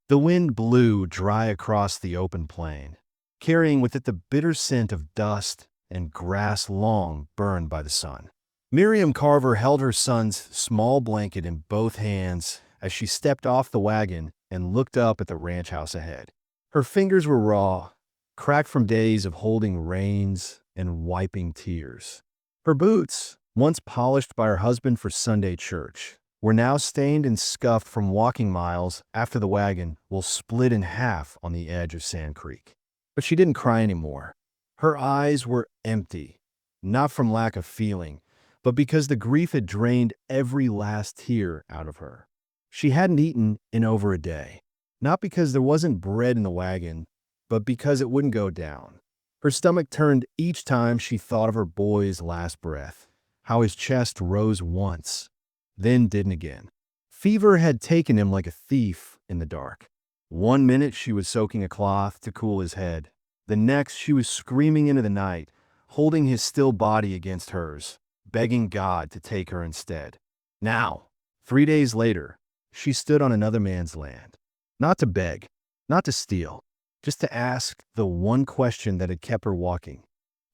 The wind blew dry across the open plain, carrying with it the bitter scent of dust and grass long burned by the sun. Miriam Carver held her son's small blanket in both hands as she stepped off the wagon and looked up at the ranch house ahead. Her fingers were raw, cracked from days of holding reins and wiping tears. Her boots, once polished by her husband for Sunday church, were now stained and scuffed from walking miles after the wagon was split in half on the edge of Sand Creek. But she didn't cry anymore. Her eyes were empty, not from lack of feeling, but because the grief had drained every last tear out of her. She hadn't eaten in over a day, not because there wasn't bread in the wagon, but because it wouldn't go down. Her stomach turned each time she thought of her boy's last breath, how his chest rose once, then didn't again. Fever had taken him like a thief in the dark. One minute she was soaking a cloth to cool his head. The next she was screaming into the night, holding his still body against hers, begging God to take her instead. Now, 3 days later, she stood on another man's land. Not to beg, not to steal, just to ask the one question that had kept her walking.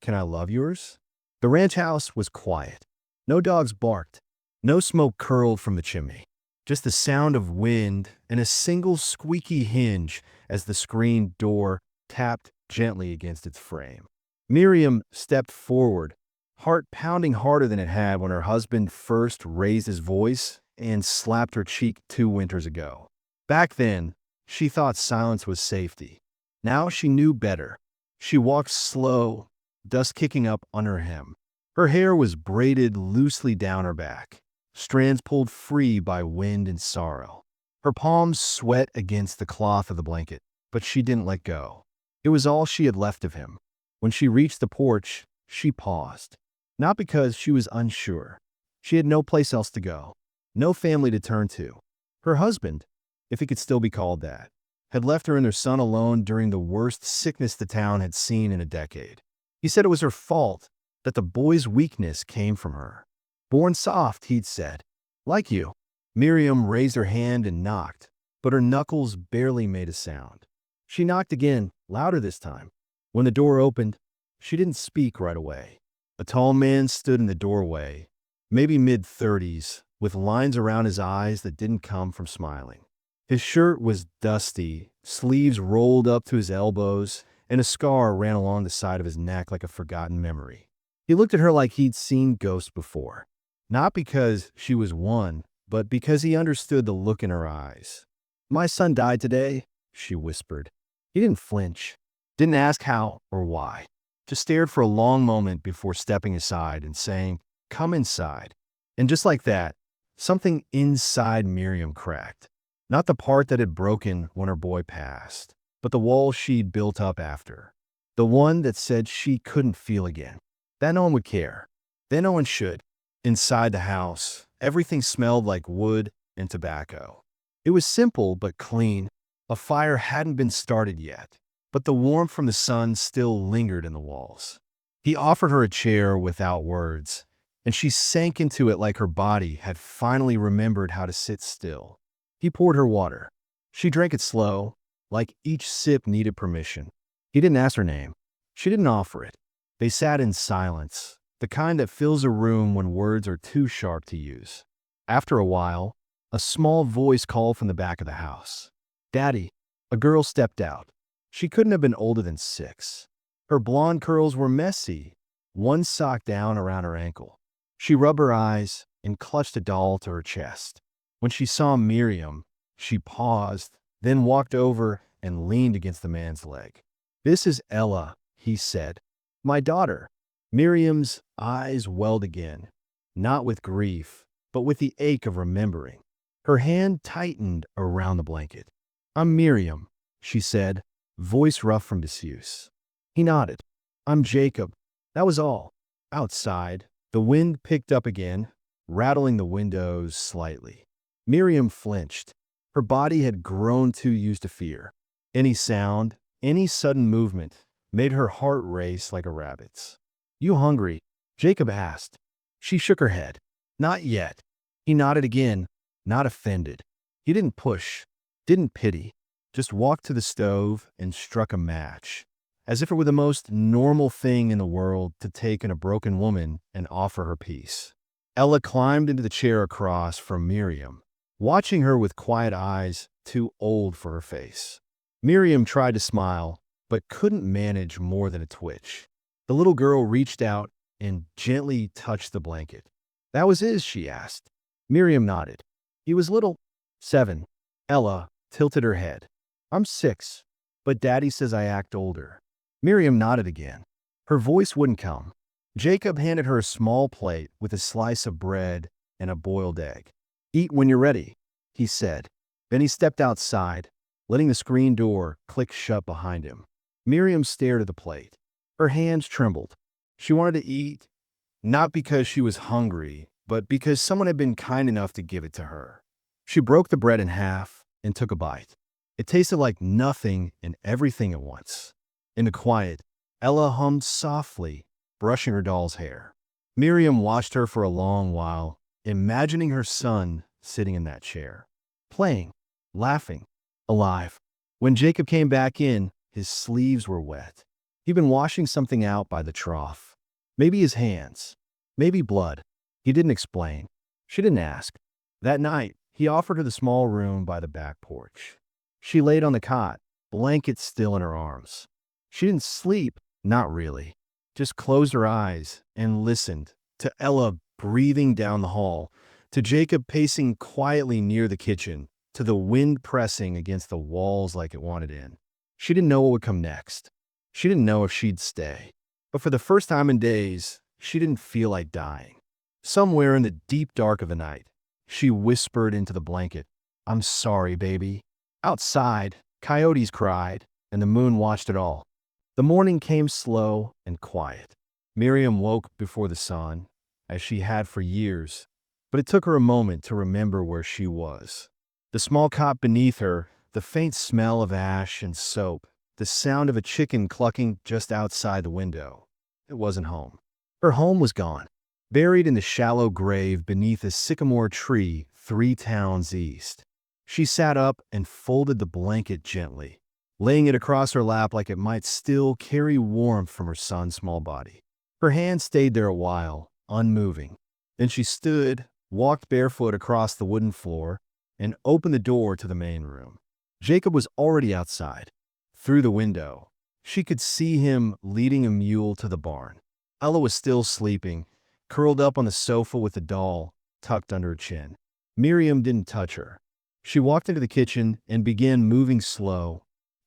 Can I love yours? The ranch house was quiet. No dogs barked. No smoke curled from the chimney. Just the sound of wind and a single squeaky hinge as the screen door tapped gently against its frame. Miriam stepped forward, heart pounding harder than it had when her husband first raised his voice and slapped her cheek 2 winters ago. Back then, she thought silence was safety. Now she knew better. She walked slow, dust kicking up on her hem. Her hair was braided loosely down her back, strands pulled free by wind and sorrow. Her palms sweat against the cloth of the blanket, but she didn't let go. It was all she had left of him. When she reached the porch, she paused. Not because she was unsure. She had no place else to go, no family to turn to. Her husband, if he could still be called that, had left her and her son alone during the worst sickness the town had seen in a decade. He said it was her fault, that the boy's weakness came from her. Born soft, he'd said. Like you. Miriam raised her hand and knocked, but her knuckles barely made a sound. She knocked again, louder this time. When the door opened, she didn't speak right away. A tall man stood in the doorway, maybe mid-30s, with lines around his eyes that didn't come from smiling. His shirt was dusty, sleeves rolled up to his elbows, and a scar ran along the side of his neck like a forgotten memory. He looked at her like he'd seen ghosts before. Not because she was one, but because he understood the look in her eyes. "My son died today," she whispered. He didn't flinch, didn't ask how or why, just stared for a long moment before stepping aside and saying, "Come inside." And just like that, something inside Miriam cracked. Not the part that had broken when her boy passed, but the wall she'd built up after. The one that said she couldn't feel again, that no one would care, that no one should. Inside the house, everything smelled like wood and tobacco. It was simple but clean. A fire hadn't been started yet, but the warmth from the sun still lingered in the walls. He offered her a chair without words, and she sank into it like her body had finally remembered how to sit still. He poured her water. She drank it slow, like each sip needed permission. He didn't ask her name. She didn't offer it. They sat in silence, the kind that fills a room when words are too sharp to use. After a while, a small voice called from the back of the house. "Daddy." A girl stepped out. She couldn't have been older than 6. Her blonde curls were messy, one sock down around her ankle. She rubbed her eyes and clutched a doll to her chest. When she saw Miriam, she paused, then walked over and leaned against the man's leg. "This is Ella," he said. "My daughter." Miriam's eyes welled again, not with grief, but with the ache of remembering. Her hand tightened around the blanket. "I'm Miriam," she said, voice rough from disuse. He nodded. "I'm Jacob." That was all. Outside, the wind picked up again, rattling the windows slightly. Miriam flinched. Her body had grown too used to fear. Any sound, any sudden movement, made her heart race like a rabbit's. "You hungry?" Jacob asked. She shook her head. "Not yet." He nodded again, not offended. He didn't push, didn't pity, just walked to the stove and struck a match, as if it were the most normal thing in the world to take in a broken woman and offer her peace. Ella climbed into the chair across from Miriam, watching her with quiet eyes too old for her face. Miriam tried to smile, but couldn't manage more than a twitch. The little girl reached out and gently touched the blanket. "That was his?" she asked. Miriam nodded. "He was little." 7. Ella tilted her head. "I'm 6, but Daddy says I act older." Miriam nodded again. Her voice wouldn't come. Jacob handed her a small plate with a slice of bread and a boiled egg. "Eat when you're ready," he said. Then he stepped outside, letting the screen door click shut behind him. Miriam stared at the plate. Her hands trembled. She wanted to eat, not because she was hungry, but because someone had been kind enough to give it to her. She broke the bread in half and took a bite. It tasted like nothing and everything at once. In the quiet, Ella hummed softly, brushing her doll's hair. Miriam watched her for a long while, imagining her son sitting in that chair, playing, laughing, alive. When Jacob came back in, his sleeves were wet. He'd been washing something out by the trough. Maybe his hands, maybe blood. He didn't explain. She didn't ask. That night, he offered her the small room by the back porch. She laid on the cot, blanket still in her arms. She didn't sleep, not really. Just closed her eyes and listened to Ella breathing down the hall, to Jacob pacing quietly near the kitchen, to the wind pressing against the walls like it wanted in. She didn't know what would come next. She didn't know if she'd stay. But for the first time in days, she didn't feel like dying. Somewhere in the deep dark of the night, she whispered into the blanket, "I'm sorry, baby." Outside, coyotes cried, and the moon watched it all. The morning came slow and quiet. Miriam woke before the sun, as she had for years, but it took her a moment to remember where she was. The small cot beneath her, the faint smell of ash and soap, the sound of a chicken clucking just outside the window. It wasn't home. Her home was gone, buried in the shallow grave beneath a sycamore tree 3 towns east. She sat up and folded the blanket gently, laying it across her lap like it might still carry warmth from her son's small body. Her hand stayed there a while, unmoving. Then she stood, walked barefoot across the wooden floor, and opened the door to the main room. Jacob was already outside. Through the window, she could see him leading a mule to the barn. Ella was still sleeping, curled up on the sofa with the doll tucked under her chin. Miriam didn't touch her. She walked into the kitchen and began moving slow,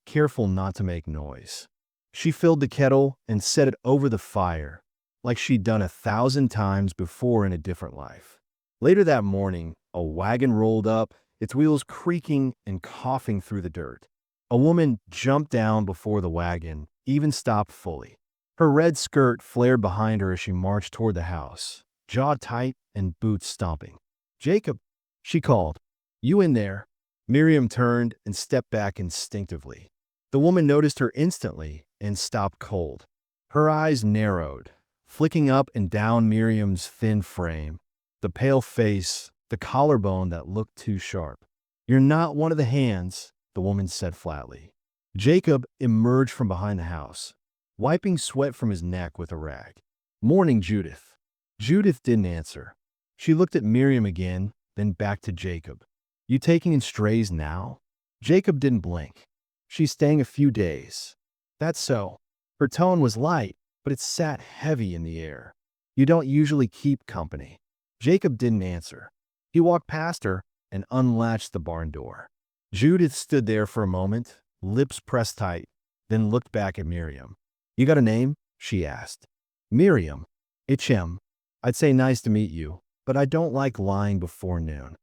careful not to make noise. She filled the kettle and set it over the fire, like she'd done 1,000 times before in a different life. Later that morning, a wagon rolled up, its wheels creaking and coughing through the dirt. A woman jumped down before the wagon, even stopped fully. Her red skirt flared behind her as she marched toward the house, jaw tight and boots stomping. "Jacob," she called. "You in there?" Miriam turned and stepped back instinctively. The woman noticed her instantly and stopped cold. Her eyes narrowed, flicking up and down Miriam's thin frame, the pale face, the collarbone that looked too sharp. "You're not one of the hands," the woman said flatly. Jacob emerged from behind the house, wiping sweat from his neck with a rag. "Morning, Judith." Judith didn't answer. She looked at Miriam again, then back to Jacob. "You taking in strays now?" Jacob didn't blink. "She's staying a few days." "That's so." Her tone was light, but it sat heavy in the air. "You don't usually keep company." Jacob didn't answer. He walked past her and unlatched the barn door. Judith stood there for a moment, lips pressed tight, then looked back at Miriam. "You got a name?" she asked. "Miriam. H.M. I'd say nice to meet you, but I don't like lying before noon."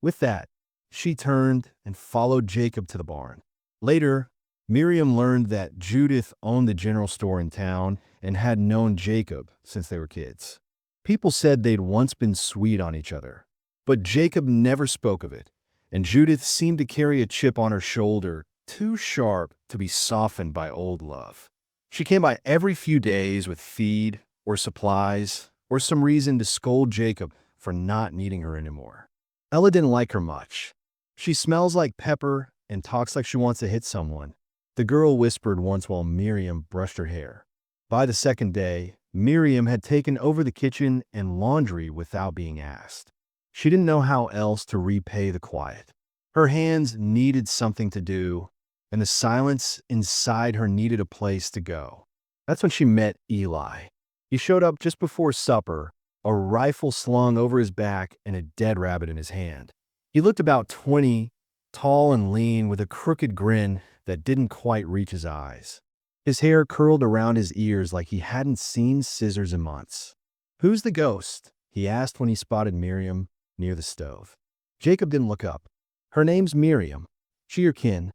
With that, she turned and followed Jacob to the barn. Later, Miriam learned that Judith owned the general store in town and had known Jacob since they were kids. People said they'd once been sweet on each other, but Jacob never spoke of it, and Judith seemed to carry a chip on her shoulder too sharp to be softened by old love. She came by every few days with feed or supplies or some reason to scold Jacob for not needing her anymore. Ella didn't like her much. "She smells like pepper and talks like she wants to hit someone," the girl whispered once while Miriam brushed her hair. By the second day, Miriam had taken over the kitchen and laundry without being asked. She didn't know how else to repay the quiet. Her hands needed something to do, and the silence inside her needed a place to go. That's when she met Eli. He showed up just before supper, a rifle slung over his back and a dead rabbit in his hand. He looked about 20, tall and lean, with a crooked grin that didn't quite reach his eyes. His hair curled around his ears like he hadn't seen scissors in months. "Who's the ghost?" he asked when he spotted Miriam near the stove. Jacob didn't look up. "Her name's Miriam. She your kin?"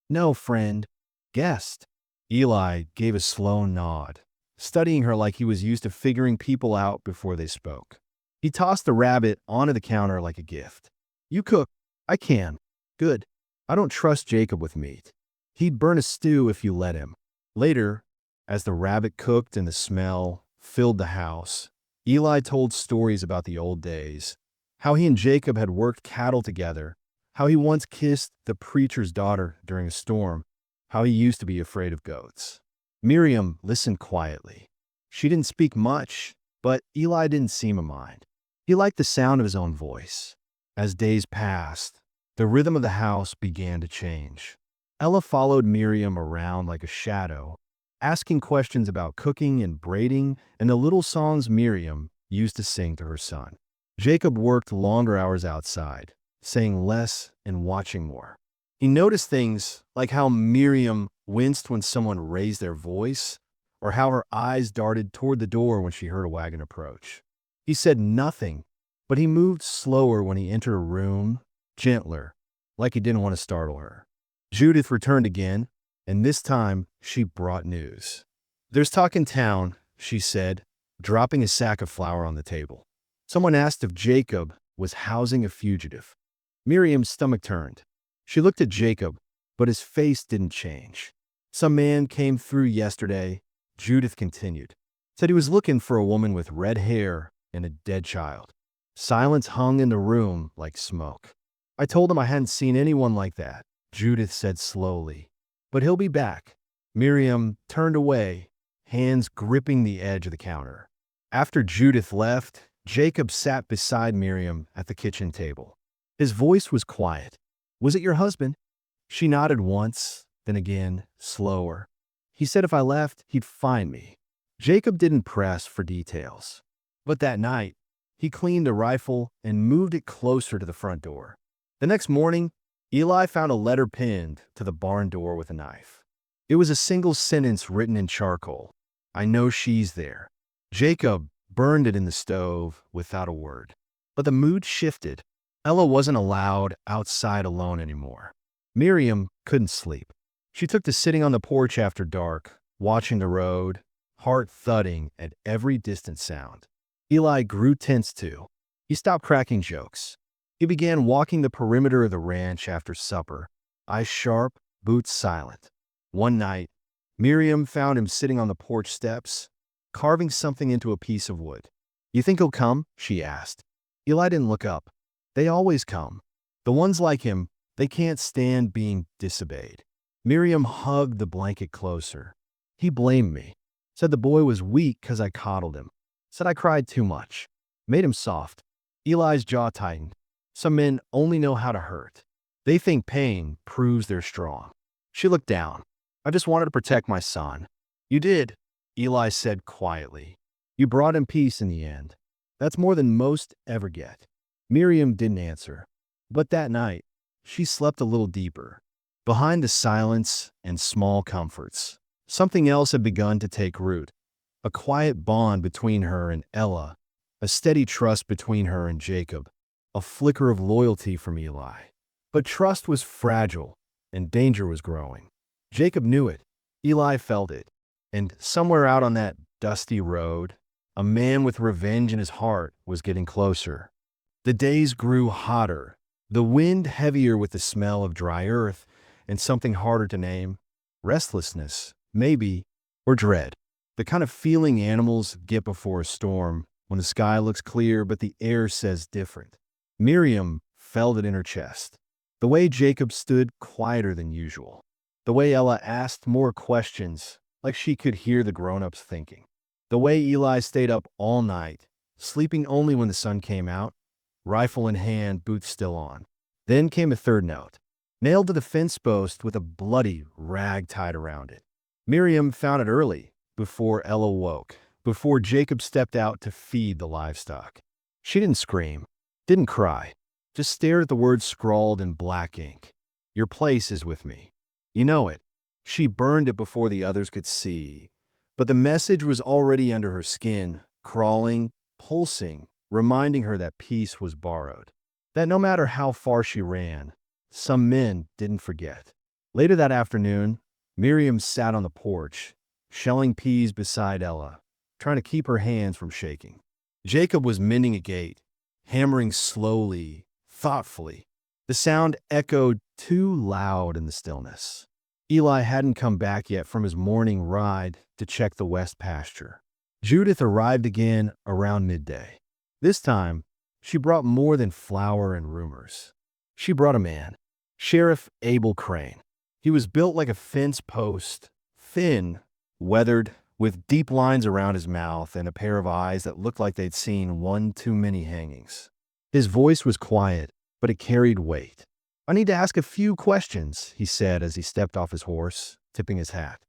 "No, friend. Guest." Eli gave a slow nod, studying her like he was used to figuring people out before they spoke. He tossed the rabbit onto the counter like a gift. "You cook." "I can." "Good. I don't trust Jacob with meat. He'd burn a stew if you let him." Later, as the rabbit cooked and the smell filled the house, Eli told stories about the old days, how he and Jacob had worked cattle together, how he once kissed the preacher's daughter during a storm, how he used to be afraid of goats. Miriam listened quietly. She didn't speak much, but Eli didn't seem to mind. He liked the sound of his own voice. As days passed, the rhythm of the house began to change. Ella followed Miriam around like a shadow, asking questions about cooking and braiding and the little songs Miriam used to sing to her son. Jacob worked longer hours outside, saying less and watching more. He noticed things like how Miriam winced when someone raised their voice, or how her eyes darted toward the door when she heard a wagon approach. He said nothing, but he moved slower when he entered a room, gentler, like he didn't want to startle her. Judith returned again, and this time she brought news. "There's talk in town," she said, dropping a sack of flour on the table. Someone asked if Jacob was housing a fugitive. Miriam's stomach turned. She looked at Jacob, but his face didn't change. "Some man came through yesterday," Judith continued. "Said he was looking for a woman with red hair and a dead child." Silence hung in the room like smoke. "I told him I hadn't seen anyone like that," Judith said slowly. "But he'll be back." Miriam turned away, hands gripping the edge of the counter. After Judith left, Jacob sat beside Miriam at the kitchen table. His voice was quiet. "Was it your husband?" She nodded once, then again, slower. "He said if I left, he'd find me." Jacob didn't press for details. But that night, he cleaned a rifle and moved it closer to the front door. The next morning, Eli found a letter pinned to the barn door with a knife. It was a single sentence written in charcoal. "I know she's there." Jacob burned it in the stove without a word. But the mood shifted. Ella wasn't allowed outside alone anymore. Miriam couldn't sleep. She took to sitting on the porch after dark, watching the road, heart thudding at every distant sound. Eli grew tense too. He stopped cracking jokes. He began walking the perimeter of the ranch after supper, eyes sharp, boots silent. One night, Miriam found him sitting on the porch steps, carving something into a piece of wood. "You think he'll come?" she asked. Eli didn't look up. "They always come. The ones like him, they can't stand being disobeyed." Miriam hugged the blanket closer. "He blamed me. Said the boy was weak because I coddled him. Said I cried too much. Made him soft." Eli's jaw tightened. Some men only know how to hurt. They think pain proves they're strong. She looked down. "I just wanted to protect my son." "You did," Eli said quietly. "You brought him peace in the end. That's more than most ever get." Miriam didn't answer. But that night, she slept a little deeper. Behind the silence and small comforts, something else had begun to take root. A quiet bond between her and Ella, a steady trust between her and Jacob, a flicker of loyalty from Eli. But trust was fragile, and danger was growing. Jacob knew it. Eli felt it. And somewhere out on that dusty road, a man with revenge in his heart was getting closer. The days grew hotter, the wind heavier with the smell of dry earth, and something harder to name. Restlessness, maybe, or dread. The kind of feeling animals get before a storm, when the sky looks clear but the air says different. Miriam felt it in her chest. The way Jacob stood quieter than usual. The way Ella asked more questions, like she could hear the grown-ups thinking. The way Eli stayed up all night, sleeping only when the sun came out, rifle in hand, boots still on. Then came a third note, nailed to the fence post with a bloody rag tied around it. Miriam found it early, before Ella woke, before Jacob stepped out to feed the livestock. She didn't scream, didn't cry, just stared at the words scrawled in black ink. Your place is with me. You know it. She burned it before the others could see. But the message was already under her skin, crawling, pulsing, reminding her that peace was borrowed. That no matter how far she ran, some men didn't forget. Later that afternoon, Miriam sat on the porch, shelling peas beside Ella, trying to keep her hands from shaking. Jacob was mending a gate, hammering slowly, thoughtfully. The sound echoed too loud in the stillness. Eli hadn't come back yet from his morning ride to check the west pasture. Judith arrived again around midday. This time, she brought more than flour and rumors. She brought a man, Sheriff Abel Crane. He was built like a fence post, thin, weathered, with deep lines around his mouth and a pair of eyes that looked like they'd seen one too many hangings. His voice was quiet, but it carried weight. I need to ask a few questions, he said as he stepped off his horse, tipping his hat.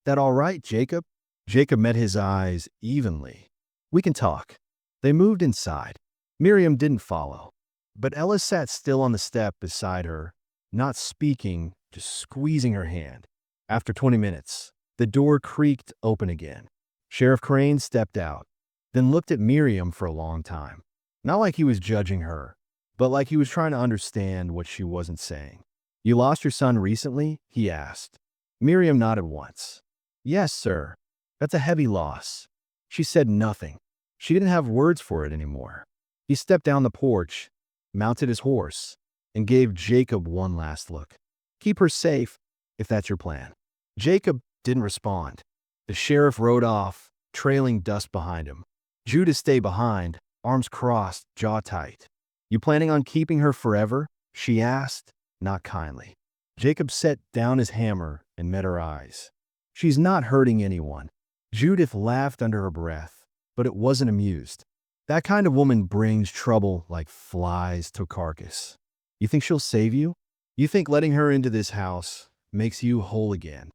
That all right, Jacob? Jacob met his eyes evenly. We can talk. They moved inside. Miriam didn't follow, but Ella sat still on the step beside her, not speaking, just squeezing her hand. After 20 minutes, the door creaked open again. Sheriff Crane stepped out, then looked at Miriam for a long time. Not like he was judging her, but like he was trying to understand what she wasn't saying. You lost your son recently? He asked. Miriam nodded once. Yes, sir. That's a heavy loss. She said nothing. She didn't have words for it anymore. He stepped down the porch, mounted his horse, and gave Jacob one last look. Keep her safe, if that's your plan. Jacob didn't respond. The sheriff rode off, trailing dust behind him. Judith stayed behind, arms crossed, jaw tight. You planning on keeping her forever? She asked, not kindly. Jacob set down his hammer and met her eyes. She's not hurting anyone. Judith laughed under her breath, but it wasn't amused. That kind of woman brings trouble like flies to a carcass. You think she'll save you? You think letting her into this house makes you whole again?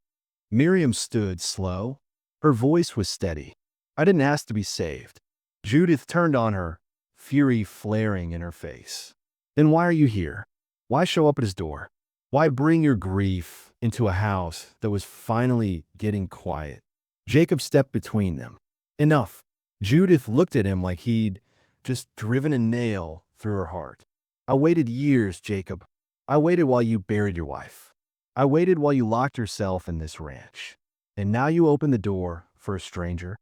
Miriam stood slow. Her voice was steady. I didn't ask to be saved. Judith turned on her, fury flaring in her face. Then why are you here? Why show up at his door? Why bring your grief into a house that was finally getting quiet? Jacob stepped between them. Enough. Judith looked at him like he'd just driven a nail through her heart. I waited years, Jacob. I waited while you buried your wife. I waited while you locked yourself in this ranch. And now you open the door for a stranger?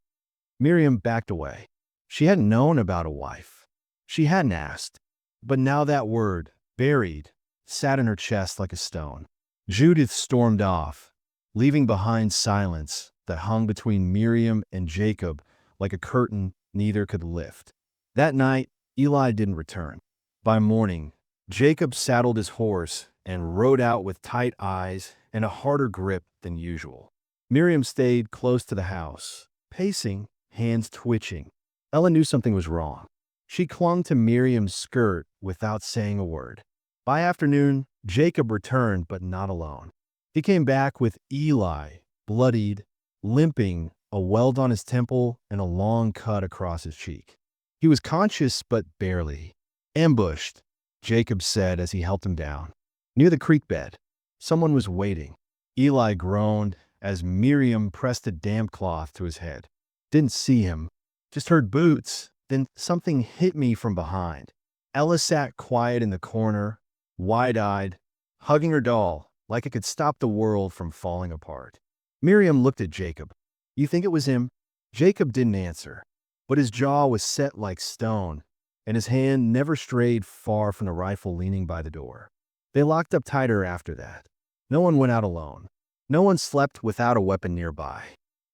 Miriam backed away. She hadn't known about a wife. She hadn't asked. But now that word, buried, sat in her chest like a stone. Judith stormed off, leaving behind silence that hung between Miriam and Jacob like a curtain neither could lift. That night, Eli didn't return. By morning, Jacob saddled his horse and rode out with tight eyes and a harder grip than usual. Miriam stayed close to the house, pacing, hands twitching. Ella knew something was wrong. She clung to Miriam's skirt without saying a word. By afternoon, Jacob returned, but not alone. He came back with Eli, bloodied, limping, a welt on his temple, and a long cut across his cheek. He was conscious, but barely. Ambushed, Jacob said as he helped him down. Near the creek bed, someone was waiting. Eli groaned as Miriam pressed a damp cloth to his head. Didn't see him, just heard boots, then something hit me from behind. Ella sat quiet in the corner, wide-eyed, hugging her doll like it could stop the world from falling apart. Miriam looked at Jacob. You think it was him? Jacob didn't answer, but his jaw was set like stone, and his hand never strayed far from the rifle leaning by the door. They locked up tighter after that. No one went out alone. No one slept without a weapon nearby.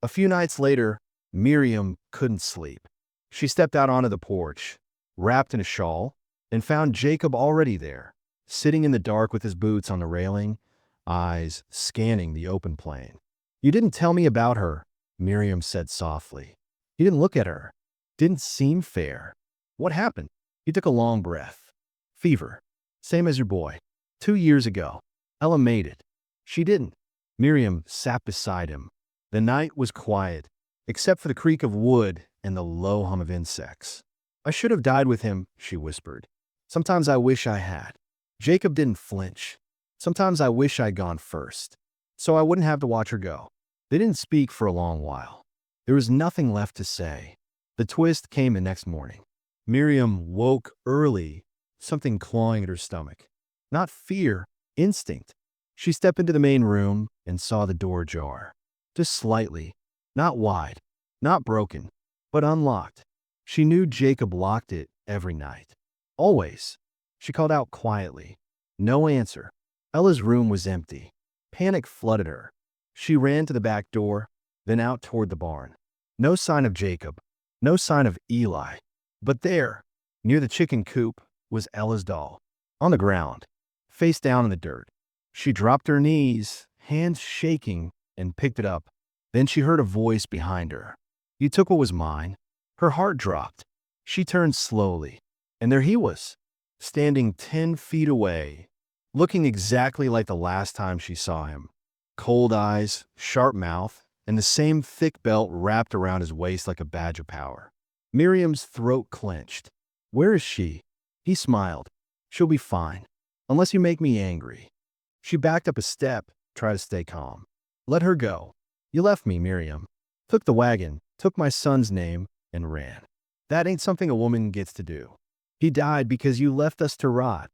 A few nights later, Miriam couldn't sleep. She stepped out onto the porch, wrapped in a shawl, and found Jacob already there, sitting in the dark with his boots on the railing, eyes scanning the open plain. "You didn't tell me about her," Miriam said softly. "You didn't look at her. Didn't seem fair. What happened?" He took a long breath. "Fever. Same as your boy. 2 years ago. Ella made it. She didn't." Miriam sat beside him. The night was quiet, except for the creak of wood and the low hum of insects. "I should have died with him," she whispered. "Sometimes I wish I had." Jacob didn't flinch. "Sometimes I wish I'd gone first, so I wouldn't have to watch her go." They didn't speak for a long while. There was nothing left to say. The twist came the next morning. Miriam woke early, something clawing at her stomach. Not fear, instinct. She stepped into the main room and saw the door ajar. Just slightly. Not wide. Not broken. But unlocked. She knew Jacob locked it every night. Always. She called out quietly. No answer. Ella's room was empty. Panic flooded her. She ran to the back door, then out toward the barn. No sign of Jacob. No sign of Eli. But there, near the chicken coop, was Ella's doll. On the ground, face down in the dirt. She dropped her knees, hands shaking, and picked it up. Then she heard a voice behind her. "You took what was mine." Her heart dropped. She turned slowly, and there he was, standing 10 feet away, looking exactly like the last time she saw him. Cold eyes, sharp mouth, and the same thick belt wrapped around his waist like a badge of power. Miriam's throat clenched. "Where is she?" He smiled. "She'll be fine, unless you make me angry." She backed up a step, tried to stay calm. "Let her go. You left me, Miriam. Took the wagon, took my son's name, and ran. That ain't something a woman gets to do. He died because you left us to rot."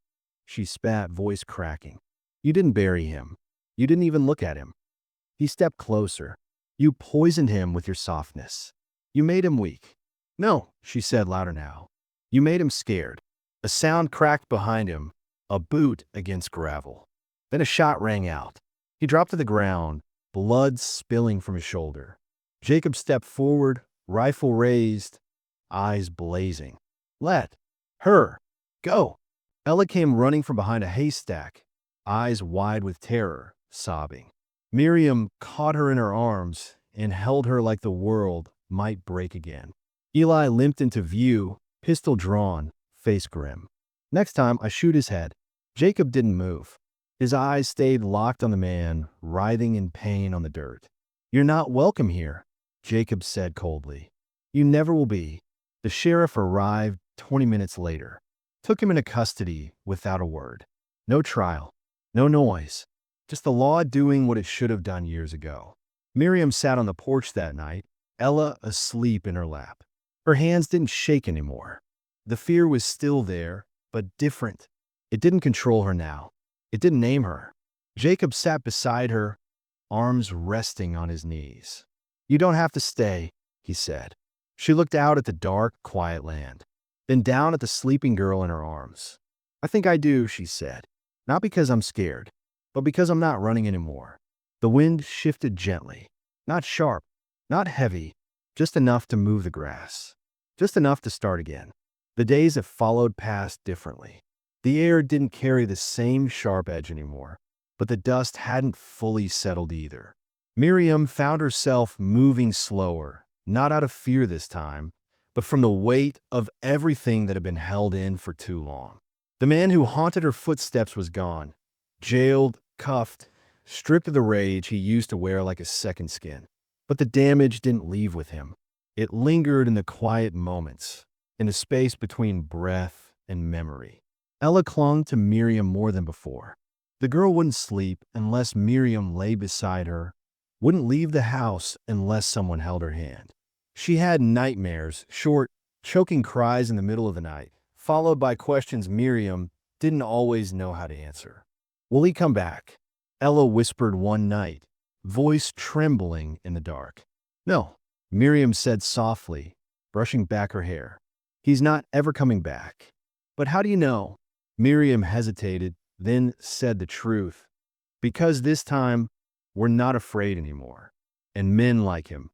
She spat, voice cracking. "You didn't bury him. You didn't even look at him." He stepped closer. "You poisoned him with your softness. You made him weak." "No," she said louder now. "You made him scared." A sound cracked behind him, a boot against gravel. Then a shot rang out. He dropped to the ground, blood spilling from his shoulder. Jacob stepped forward, rifle raised, eyes blazing. "Let her go." Ella came running from behind a haystack, eyes wide with terror, sobbing. Miriam caught her in her arms and held her like the world might break again. Eli limped into view, pistol drawn, face grim. "Next time, I shoot his head." Jacob didn't move. His eyes stayed locked on the man, writhing in pain on the dirt. "You're not welcome here," Jacob said coldly. "You never will be." The sheriff arrived 20 minutes later. Took him into custody without a word. No trial. No noise. Just the law doing what it should have done years ago. Miriam sat on the porch that night, Ella asleep in her lap. Her hands didn't shake anymore. The fear was still there, but different. It didn't control her now. It didn't name her. Jacob sat beside her, arms resting on his knees. "You don't have to stay," he said. She looked out at the dark, quiet land, then down at the sleeping girl in her arms. "I think I do," she said. "Not because I'm scared, but because I'm not running anymore." The wind shifted gently, not sharp, not heavy, just enough to move the grass, just enough to start again. The days that followed passed differently. The air didn't carry the same sharp edge anymore, but the dust hadn't fully settled either. Miriam found herself moving slower, not out of fear this time, but from the weight of everything that had been held in for too long. The man who haunted her footsteps was gone, jailed, cuffed, stripped of the rage he used to wear like a second skin. But the damage didn't leave with him. It lingered in the quiet moments, in the space between breath and memory. Ella clung to Miriam more than before. The girl wouldn't sleep unless Miriam lay beside her, wouldn't leave the house unless someone held her hand. She had nightmares, short, choking cries in the middle of the night, followed by questions Miriam didn't always know how to answer. "Will he come back?" Ella whispered one night, voice trembling in the dark. "No," Miriam said softly, brushing back her hair. "He's not ever coming back." "But how do you know?" Miriam hesitated, then said the truth. "Because this time, we're not afraid anymore. And men like him.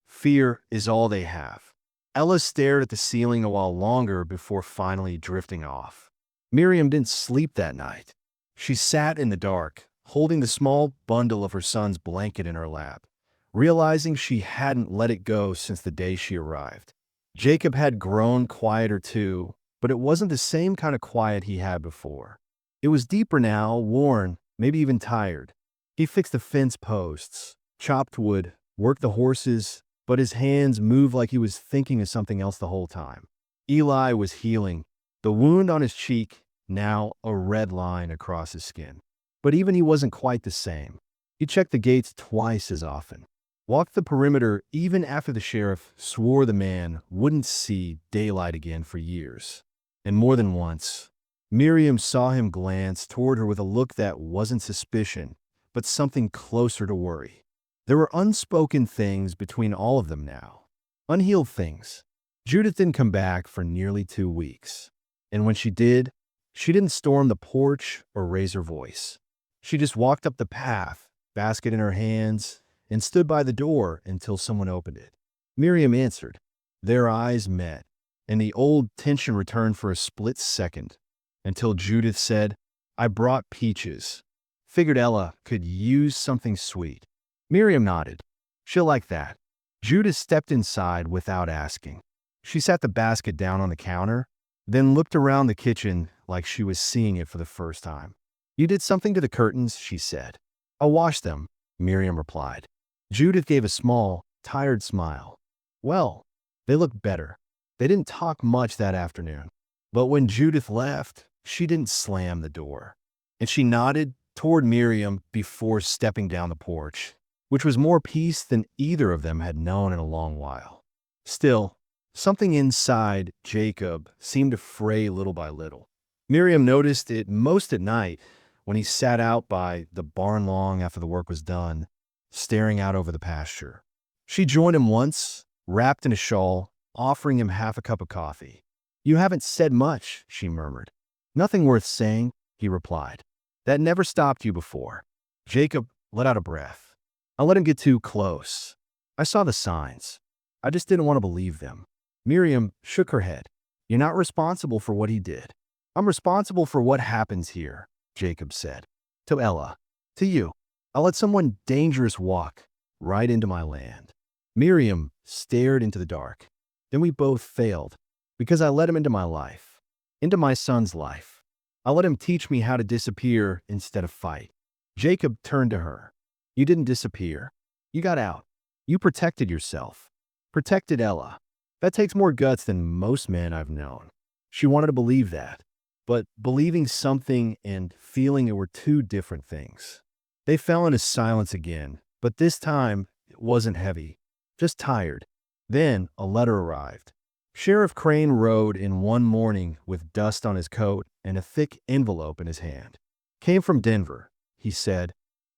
Fear is all they have." Ella stared at the ceiling a while longer before finally drifting off. Miriam didn't sleep that night. She sat in the dark, holding the small bundle of her son's blanket in her lap, realizing she hadn't let it go since the day she arrived. Jacob had grown quieter too, but it wasn't the same kind of quiet he had before. It was deeper now, worn, maybe even tired. He fixed the fence posts, chopped wood, worked the horses, but his hands moved like he was thinking of something else the whole time. Eli was healing, the wound on his cheek now a red line across his skin. But even he wasn't quite the same. He checked the gates twice as often, walked the perimeter even after the sheriff swore the man wouldn't see daylight again for years. And more than once, Miriam saw him glance toward her with a look that wasn't suspicion, but something closer to worry. There were unspoken things between all of them now. Unhealed things. Judith didn't come back for nearly 2 weeks. And when she did, she didn't storm the porch or raise her voice. She just walked up the path, basket in her hands, and stood by the door until someone opened it. Miriam answered. Their eyes met, and the old tension returned for a split second, until Judith said, I brought peaches. Figured Ella could use something sweet. Miriam nodded. She'll like that. Judith stepped inside without asking. She set the basket down on the counter, then looked around the kitchen like she was seeing it for the first time. You did something to the curtains, she said. I'll wash them, Miriam replied. Judith gave a small, tired smile. Well, they look better. They didn't talk much that afternoon. But when Judith left, she didn't slam the door. And she nodded toward Miriam before stepping down the porch, which was more peace than either of them had known in a long while. Still, something inside Jacob seemed to fray little by little. Miriam noticed it most at night when he sat out by the barn long after the work was done, staring out over the pasture. She joined him once, wrapped in a shawl, offering him half a cup of coffee. You haven't said much, she murmured. Nothing worth saying, he replied. That never stopped you before. Jacob let out a breath. I let him get too close. I saw the signs. I just didn't want to believe them. Miriam shook her head. You're not responsible for what he did. I'm responsible for what happens here, Jacob said. To Ella. To you. I let someone dangerous walk right into my land. Miriam stared into the dark. Then we both failed, because I let him into my life, into my son's life. I let him teach me how to disappear instead of fight. Jacob turned to her. You didn't disappear. You got out. You protected yourself. Protected Ella. That takes more guts than most men I've known. She wanted to believe that, but believing something and feeling it were two different things. They fell into silence again, but this time it wasn't heavy, just tired. Then a letter arrived. Sheriff Crane rode in one morning with dust on his coat and a thick envelope in his hand. Came from Denver, he said,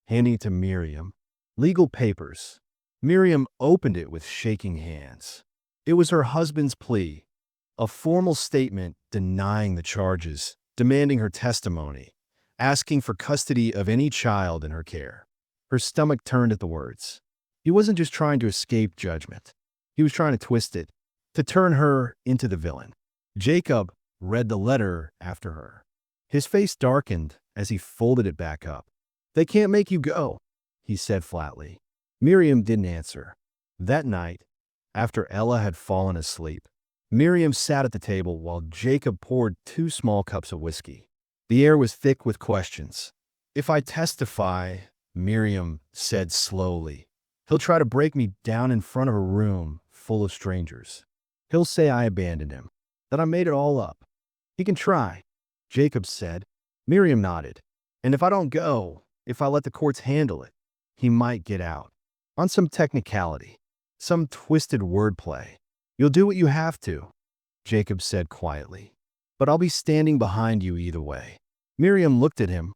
handing it to Miriam. Legal papers. Miriam opened it with shaking hands. It was her husband's plea, a formal statement denying the charges, demanding her testimony, asking for custody of any child in her care. Her stomach turned at the words. He wasn't just trying to escape judgment. He was trying to twist it, to turn her into the villain. Jacob read the letter after her. His face darkened as he folded it back up. They can't make you go, he said flatly. Miriam didn't answer. That night, after Ella had fallen asleep, Miriam sat at the table while Jacob poured 2 small cups of whiskey. The air was thick with questions. If I testify, Miriam said slowly, he'll try to break me down in front of a room full of strangers. He'll say I abandoned him, that I made it all up. He can try, Jacob said. Miriam nodded. And if I don't go, if I let the courts handle it, he might get out. On some technicality, some twisted wordplay. You'll do what you have to, Jacob said quietly. But I'll be standing behind you either way. Miriam looked at him,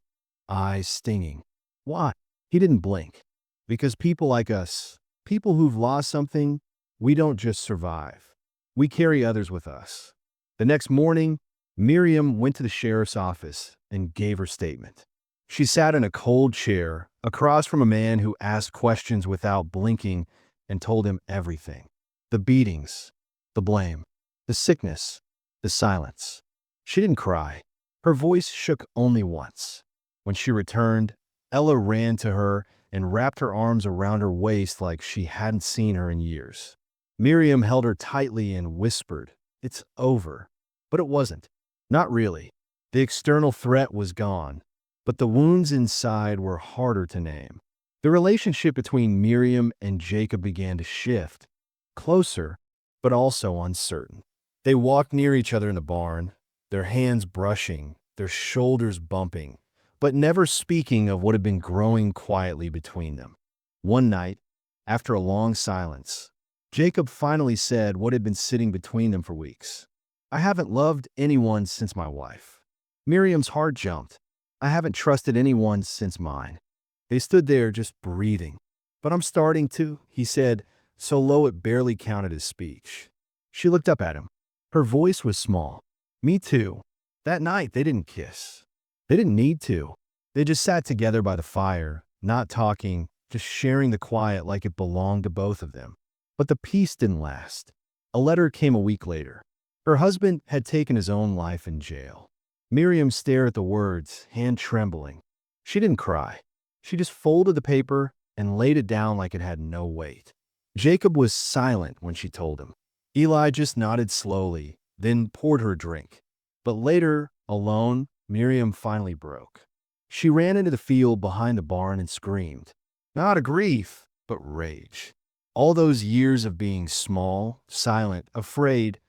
eyes stinging. Why? He didn't blink. Because people like us, people who've lost something, we don't just survive. We carry others with us. The next morning, Miriam went to the sheriff's office and gave her statement. She sat in a cold chair across from a man who asked questions without blinking and told him everything. The beatings, the blame, the sickness, the silence. She didn't cry. Her voice shook only once. When she returned, Ella ran to her and wrapped her arms around her waist like she hadn't seen her in years. Miriam held her tightly and whispered, "It's over." But it wasn't. Not really. The external threat was gone, but the wounds inside were harder to name. The relationship between Miriam and Jacob began to shift, closer, but also uncertain. They walked near each other in the barn, their hands brushing, their shoulders bumping, but never speaking of what had been growing quietly between them. One night, after a long silence, Jacob finally said what had been sitting between them for weeks. "I haven't loved anyone since my wife." Miriam's heart jumped. "I haven't trusted anyone since mine." They stood there just breathing. "But I'm starting to," he said, so low it barely counted as speech. She looked up at him. Her voice was small. "Me too." That night, they didn't kiss. They didn't need to. They just sat together by the fire, not talking, just sharing the quiet like it belonged to both of them. But the peace didn't last. A letter came a week later. Her husband had taken his own life in jail. Miriam stared at the words, hand trembling. She didn't cry. She just folded the paper and laid it down like it had no weight. Jacob was silent when she told him. Eli just nodded slowly, then poured her a drink. But later, alone, Miriam finally broke. She ran into the field behind the barn and screamed. Not out of grief, but rage. All those years of being small, silent, afraid,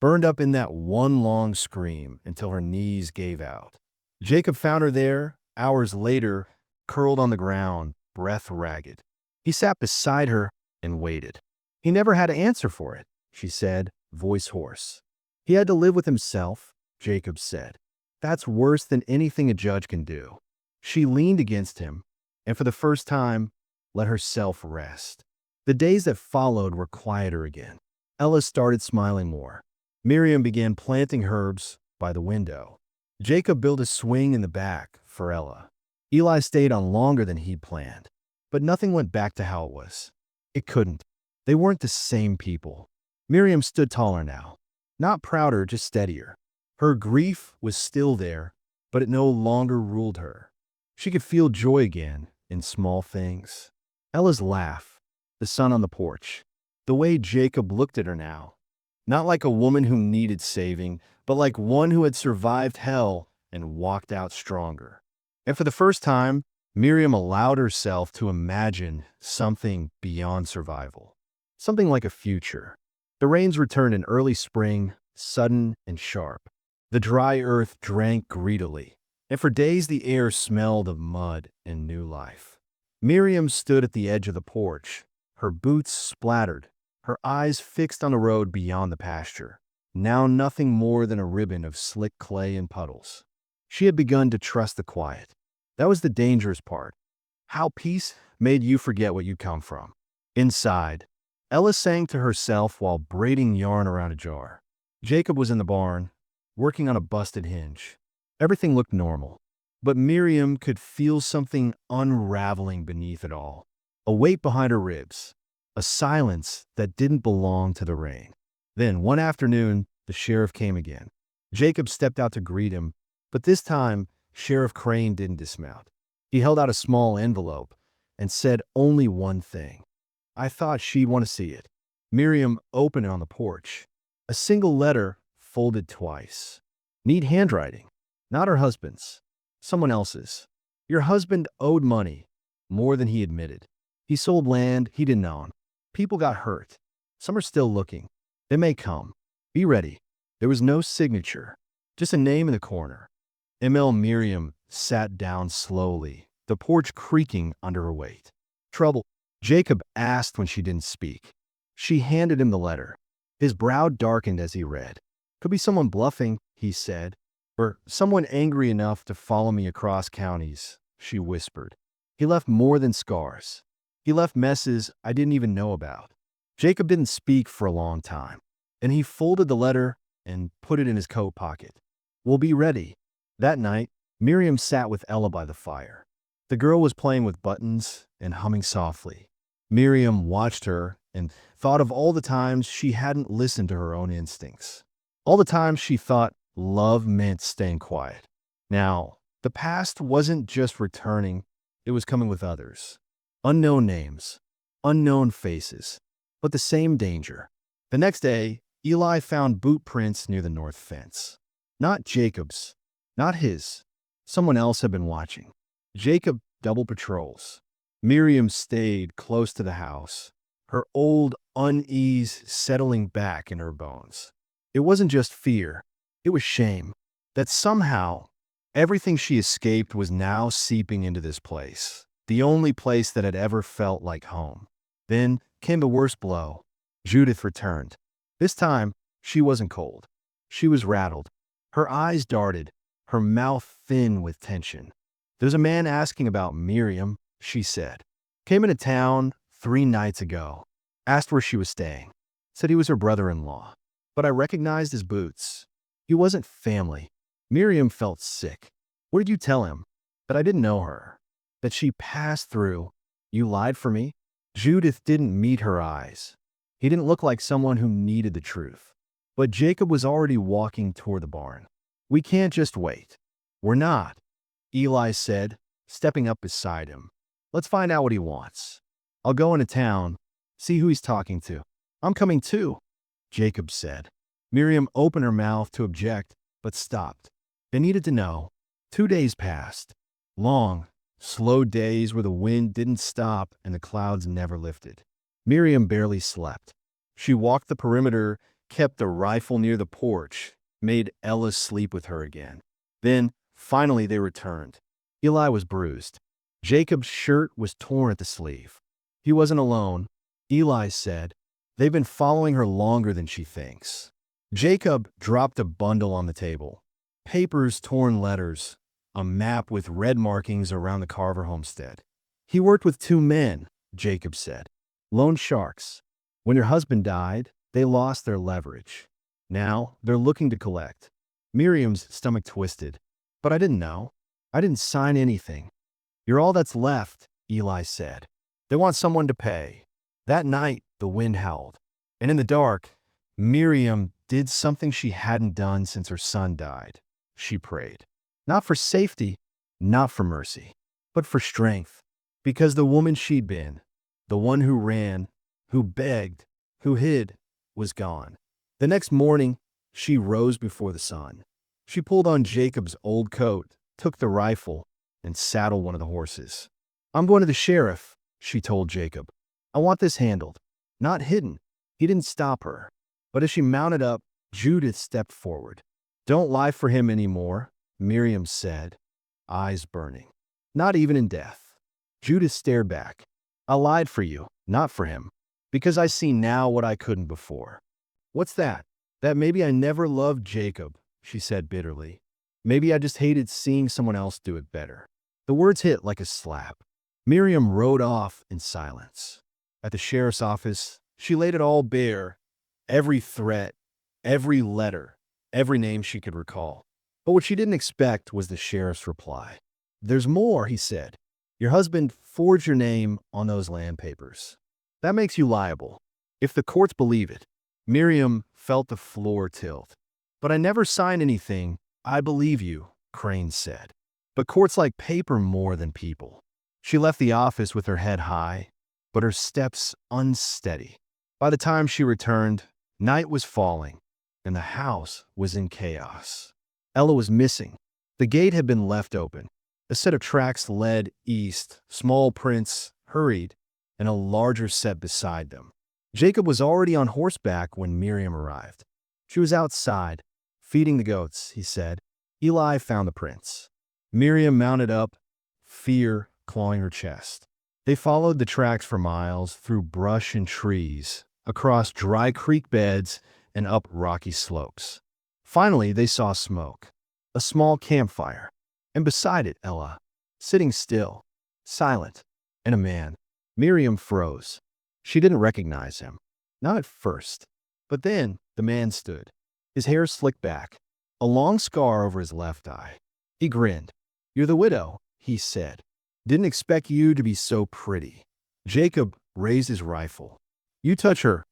burned up in that one long scream until her knees gave out. Jacob found her there, hours later, curled on the ground, breath ragged. He sat beside her and waited. He never had an answer for it, she said, voice hoarse. He had to live with himself, Jacob said. That's worse than anything a judge can do. She leaned against him, and for the first time, let herself rest. The days that followed were quieter again. Ella started smiling more. Miriam began planting herbs by the window. Jacob built a swing in the back for Ella. Eli stayed on longer than he'd planned. But nothing went back to how it was. It couldn't. They weren't the same people. Miriam stood taller now. Not prouder, just steadier. Her grief was still there, but it no longer ruled her. She could feel joy again in small things. Ella's laugh, the sun on the porch, the way Jacob looked at her now. Not like a woman who needed saving, but like one who had survived hell and walked out stronger. And for the first time, Miriam allowed herself to imagine something beyond survival. Something like a future. The rains returned in early spring, sudden and sharp. The dry earth drank greedily, and for days the air smelled of mud and new life. Miriam stood at the edge of the porch, her boots splattered, her eyes fixed on the road beyond the pasture, now nothing more than a ribbon of slick clay and puddles. She had begun to trust the quiet. That was the dangerous part. How peace made you forget what you come from. Inside, Ella sang to herself while braiding yarn around a jar. Jacob was in the barn, working on a busted hinge. Everything looked normal, but Miriam could feel something unraveling beneath it all. A weight behind her ribs, a silence that didn't belong to the rain. Then, one afternoon, the sheriff came again. Jacob stepped out to greet him, but this time, Sheriff Crane didn't dismount. He held out a small envelope and said only one thing. I thought she'd want to see it. Miriam opened it on the porch. A single letter folded twice. Neat handwriting. Not her husband's. Someone else's. Your husband owed money, more than he admitted. He sold land he didn't own. People got hurt. Some are still looking. They may come. Be ready. There was no signature, just a name in the corner. M.L. Miriam sat down slowly, the porch creaking under her weight. Trouble? Jacob asked when she didn't speak. She handed him the letter. His brow darkened as he read. Could be someone bluffing, he said. Or someone angry enough to follow me across counties, she whispered. He left more than scars. He left messes I didn't even know about. Jacob didn't speak for a long time, and he folded the letter and put it in his coat pocket. We'll be ready. That night, Miriam sat with Ella by the fire. The girl was playing with buttons and humming softly. Miriam watched her and thought of all the times she hadn't listened to her own instincts. All the times she thought love meant staying quiet. Now, the past wasn't just returning, it was coming with others. Unknown names, unknown faces, but the same danger. The next day, Eli found boot prints near the north fence. Not Jacob's, not his. Someone else had been watching. Jacob double patrols. Miriam stayed close to the house, her old unease settling back in her bones. It wasn't just fear, it was shame that somehow everything she escaped was now seeping into this place, the only place that had ever felt like home. Then came the worst blow. Judith returned. This time, she wasn't cold. She was rattled. Her eyes darted, her mouth thin with tension. "There's a man asking about Miriam," she said. "Came into town 3 nights ago. Asked where she was staying. Said he was her brother-in-law. But I recognized his boots. He wasn't family." Miriam felt sick. "What did you tell him?" "That I didn't know her. That she passed through." "You lied for me?" Judith didn't meet her eyes. He didn't look like someone who needed the truth. But Jacob was already walking toward the barn. "We can't just wait." "We're not," Eli said, stepping up beside him. "Let's find out what he wants. I'll go into town, see who he's talking to." "I'm coming too," Jacob said. Miriam opened her mouth to object, but stopped. They needed to know. 2 days passed. Long, slow days where the wind didn't stop and the clouds never lifted. Miriam barely slept. She walked the perimeter, kept the rifle near the porch, made Ella sleep with her again. Then, finally, they returned. Eli was bruised. Jacob's shirt was torn at the sleeve. He wasn't alone, Eli said. They've been following her longer than she thinks. Jacob dropped a bundle on the table. Papers, torn letters, a map with red markings around the Carver homestead. "He worked with 2 men, Jacob said. Loan sharks. When your husband died, they lost their leverage. Now they're looking to collect." Miriam's stomach twisted. "But I didn't know. I didn't sign anything." "You're all that's left," Eli said. "They want someone to pay." That night, the wind howled. And in the dark, Miriam did something she hadn't done since her son died. She prayed. Not for safety, not for mercy, but for strength. Because the woman she'd been, the one who ran, who begged, who hid, was gone. The next morning, she rose before the sun. She pulled on Jacob's old coat, took the rifle, and saddled one of the horses. "I'm going to the sheriff," she told Jacob. "I want this handled, not hidden." He didn't stop her. But as she mounted up, Judith stepped forward. "Don't lie for him anymore," Miriam said, eyes burning. "Not even in death." Judith stared back. "I lied for you, not for him, because I see now what I couldn't before." "What's that?" "That maybe I never loved Jacob," she said bitterly. "Maybe I just hated seeing someone else do it better." The words hit like a slap. Miriam rode off in silence. At the sheriff's office, she laid it all bare. Every threat, every letter, every name she could recall. But what she didn't expect was the sheriff's reply. "There's more," he said. "Your husband forged your name on those land papers. That makes you liable, if the courts believe it." Miriam felt the floor tilt. "But I never signed anything." "I believe you," Crane said. "But courts like paper more than people." She left the office with her head high, but her steps unsteady. By the time she returned, night was falling, and the house was in chaos. Ella was missing. The gate had been left open. A set of tracks led east, small prints hurried, and a larger set beside them. Jacob was already on horseback when Miriam arrived. She was outside, feeding the goats, he said. Eli found the prints. Miriam mounted up, fear clawing her chest. They followed the tracks for miles through brush and trees, across dry creek beds and up rocky slopes. Finally, they saw smoke, a small campfire, and beside it, Ella, sitting still, silent, and a man. Miriam froze. She didn't recognize him. Not at first. But then the man stood, his hair slicked back, a long scar over his left eye. He grinned. "You're the widow," he said. "Didn't expect you to be so pretty." Jacob raised his rifle. "You touch her."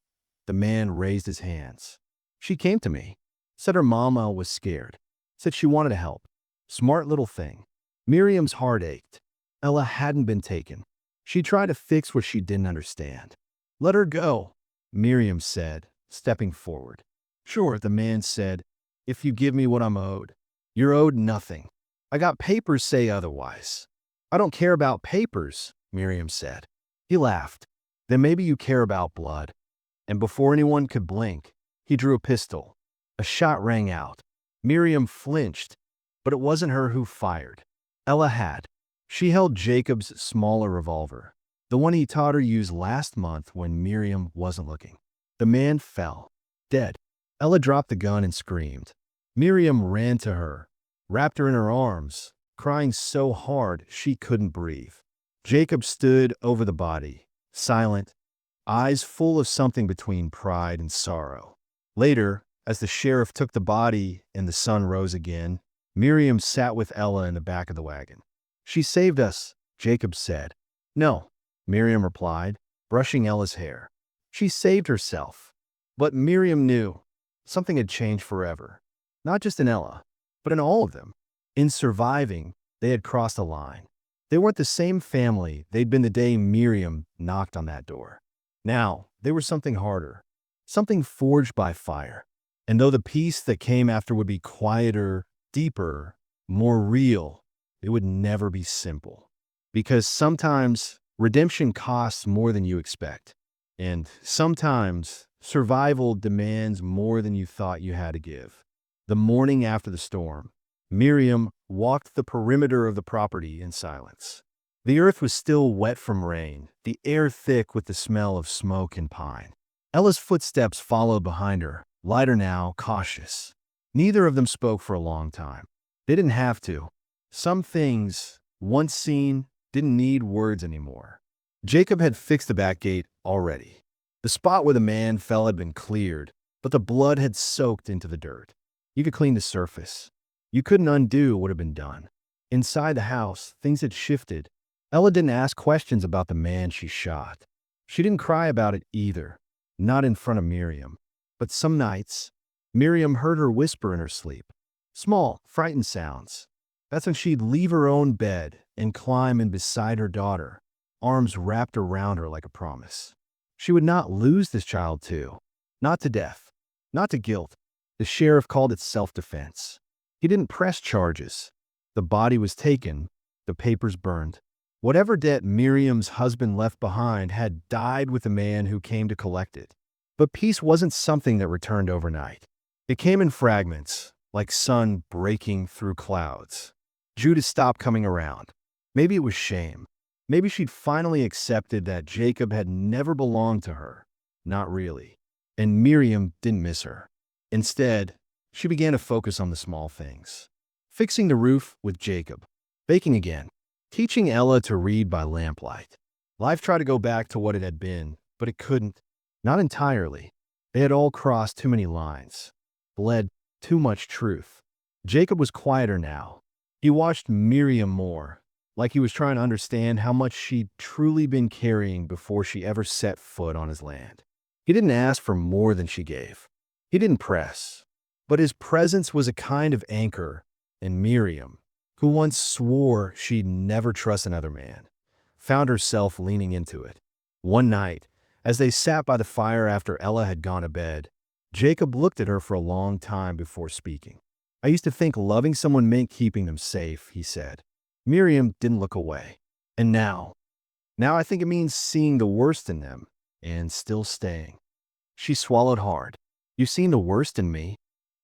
The man raised his hands. "She came to me. Said her mama was scared. Said she wanted to help. Smart little thing. Miriam's heart ached. Ella hadn't been taken. She tried to fix what she didn't understand. Let her go, Miriam said, stepping forward. Sure, the man said, if you give me what I'm owed. You're owed nothing. I got papers say otherwise. I don't care about papers, Miriam said. He laughed. Then maybe you care about blood. And before anyone could blink, he drew a pistol. A shot rang out. Miriam flinched, but it wasn't her who fired. Ella had. She held Jacob's smaller revolver, the one he taught her use last month when Miriam wasn't looking. The man fell, dead. Ella dropped the gun and screamed. Miriam ran to her, wrapped her in her arms, crying so hard she couldn't breathe. Jacob stood over the body, silent, eyes full of something between pride and sorrow. Later, as the sheriff took the body and the sun rose again, Miriam sat with Ella in the back of the wagon. She saved us, Jacob said. No, Miriam replied, brushing Ella's hair. She saved herself. But Miriam knew something had changed forever. Not just in Ella, but in all of them. In surviving, they had crossed a line. They weren't the same family they'd been the day Miriam knocked on that door. Now, they were something harder, something forged by fire. And though the peace that came after would be quieter, deeper, more real, it would never be simple. Because sometimes redemption costs more than you expect. And sometimes survival demands more than you thought you had to give. The morning after the storm, Miriam walked the perimeter of the property in silence. The earth was still wet from rain, the air thick with the smell of smoke and pine. Ella's footsteps followed behind her, lighter now, cautious. Neither of them spoke for a long time. They didn't have to. Some things, once seen, didn't need words anymore. Jacob had fixed the back gate already. The spot where the man fell had been cleared, but the blood had soaked into the dirt. You could clean the surface. You couldn't undo what had been done. Inside the house, things had shifted. Ella didn't ask questions about the man she shot. She didn't cry about it either, not in front of Miriam. But some nights, Miriam heard her whisper in her sleep. Small, frightened sounds. That's when she'd leave her own bed and climb in beside her daughter, arms wrapped around her like a promise. She would not lose this child too. Not to death. Not to guilt. The sheriff called it self-defense. He didn't press charges. The body was taken, the papers burned. Whatever debt Miriam's husband left behind had died with the man who came to collect it. But peace wasn't something that returned overnight. It came in fragments, like sun breaking through clouds. Judah stopped coming around. Maybe it was shame. Maybe she'd finally accepted that Jacob had never belonged to her. Not really. And Miriam didn't miss her. Instead, she began to focus on the small things. Fixing the roof with Jacob. Baking again. Teaching Ella to read by lamplight. Life tried to go back to what it had been, but it couldn't. Not entirely. They had all crossed too many lines. Bled too much truth. Jacob was quieter now. He watched Miriam more, like he was trying to understand how much she'd truly been carrying before she ever set foot on his land. He didn't ask for more than she gave. He didn't press. But his presence was a kind of anchor, and Miriam, who once swore she'd never trust another man, found herself leaning into it. One night, as they sat by the fire after Ella had gone to bed, Jacob looked at her for a long time before speaking. I used to think loving someone meant keeping them safe, he said. Miriam didn't look away. And now I think it means seeing the worst in them and still staying. She swallowed hard. You've seen the worst in me.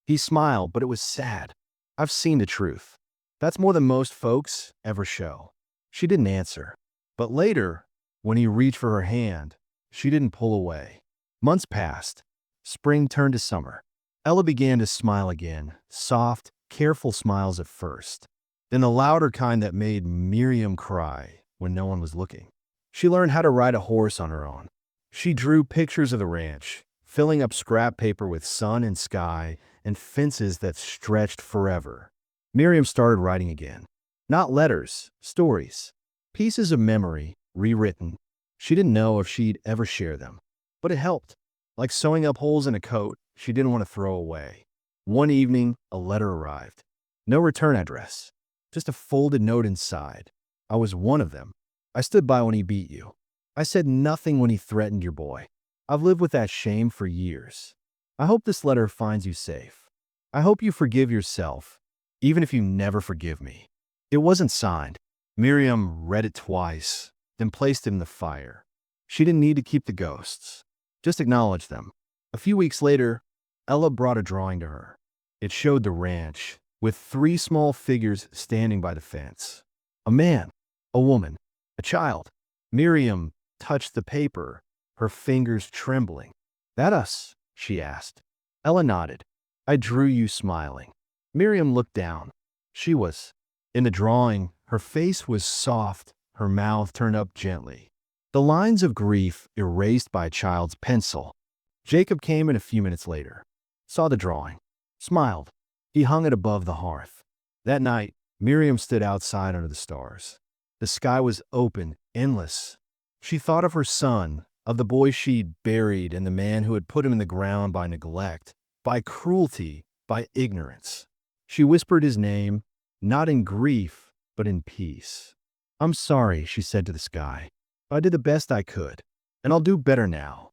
He smiled, but it was sad. I've seen the truth. That's more than most folks ever show. She didn't answer. But later, when he reached for her hand, she didn't pull away. Months passed. Spring turned to summer. Ella began to smile again, soft, careful smiles at first, then the louder kind that made Miriam cry when no one was looking. She learned how to ride a horse on her own. She drew pictures of the ranch, filling up scrap paper with sun and sky and fences that stretched forever. Miriam started writing again. Not letters, stories. Pieces of memory, rewritten. She didn't know if she'd ever share them. But it helped. Like sewing up holes in a coat she didn't want to throw away. One evening, a letter arrived. No return address. Just a folded note inside. I was one of them. I stood by when he beat you. I said nothing when he threatened your boy. I've lived with that shame for years. I hope this letter finds you safe. I hope you forgive yourself, even if you never forgive me. It wasn't signed. Miriam read it twice, then placed it in the fire. She didn't need to keep the ghosts. Just acknowledge them. A few weeks later, Ella brought a drawing to her. It showed the ranch, with 3 small figures standing by the fence. A man, a woman, a child. Miriam touched the paper, her fingers trembling. "That us?" she asked. Ella nodded. "I drew you smiling." Miriam looked down. She was. In the drawing, her face was soft, her mouth turned up gently. The lines of grief erased by a child's pencil. Jacob came in a few minutes later, saw the drawing, smiled. He hung it above the hearth. That night, Miriam stood outside under the stars. The sky was open, endless. She thought of her son, of the boy she'd buried and the man who had put him in the ground by neglect, by cruelty, by ignorance. She whispered his name, not in grief, but in peace. "I'm sorry," she said to the sky. "I did the best I could, and I'll do better now."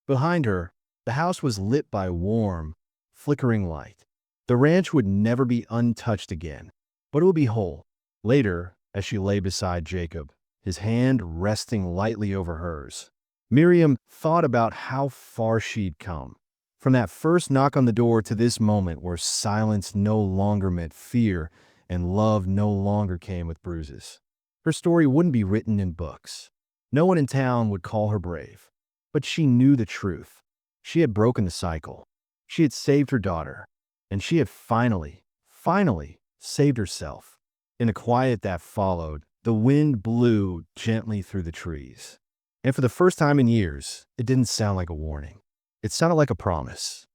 Behind her, the house was lit by warm, flickering light. The ranch would never be untouched again, but it would be whole. Later, as she lay beside Jacob, his hand resting lightly over hers, Miriam thought about how far she'd come. From that first knock on the door to this moment where silence no longer meant fear and love no longer came with bruises. Her story wouldn't be written in books. No one in town would call her brave. But she knew the truth. She had broken the cycle. She had saved her daughter. And she had finally saved herself. In the quiet that followed, the wind blew gently through the trees. And for the first time in years, it didn't sound like a warning. It sounded like a promise.